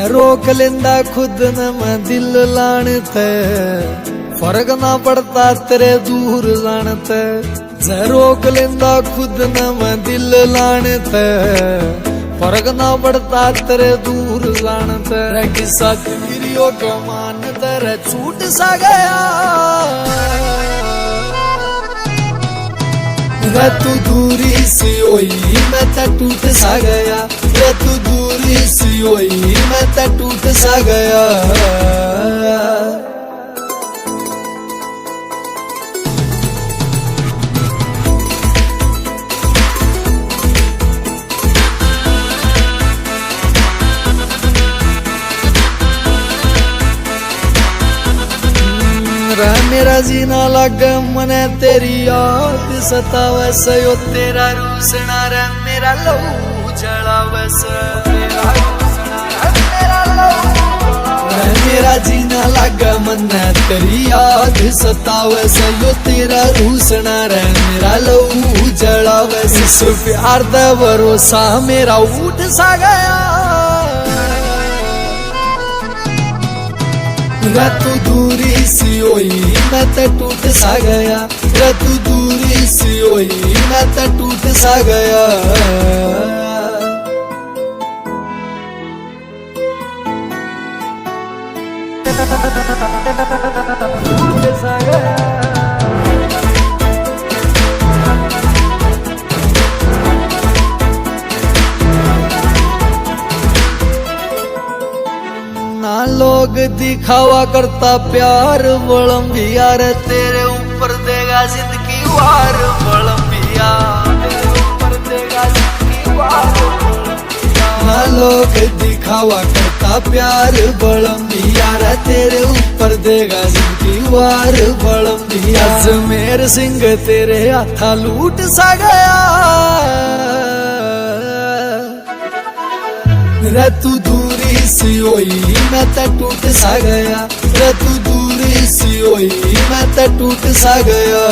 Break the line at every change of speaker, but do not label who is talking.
रोक लेंदा खुद न मैं दिल लानते, फर्क ना पड़ता तेरे दूर जानते। रोक लेंदा खुद न मैं दिल लानते, फर्क ना पड़ता तेरे दूर जानते। किस्सा गिरियो के मान तेरे छूट सा गया, तू दूरी सी होई मैं तो टूट सा गया। तू दूरी सी होई मैं तो टूट सा गया। मेरा जीना लग मने तेरी याद सतावे सयो, तेरा रूसना रे मेरा लहू जलावे से। मेरा जीना लग मने तेरी याद सतावे सयो, तेरा रूसना रे मेरा लहू जलावे से। इस प्यार दा भरोसा मेरा उठ सा गया, तू दूरी सी होई मैं तो टूट सा गया। तू दूरी सी होई मैं तो टूट सा गया। टूट सा गया। लोग दिखावा करता प्यार बलम्बिया रे, तेरे ऊपर देगा जिंदगी वार बलम्बिया, तेरे ऊपर देगा जिंदगी वार बलम्बिया। लोग दिखावा करता प्यार बलम्बिया रे, तेरे ऊपर देगा जिंदगी वार बलम्बिया। अजमेर सिंह तेरे हाथा लूट सा गया, तू दूरी सी होई मैं तो टूट सा गया। तू दूरी सी होई मैं तो टूट सा गया।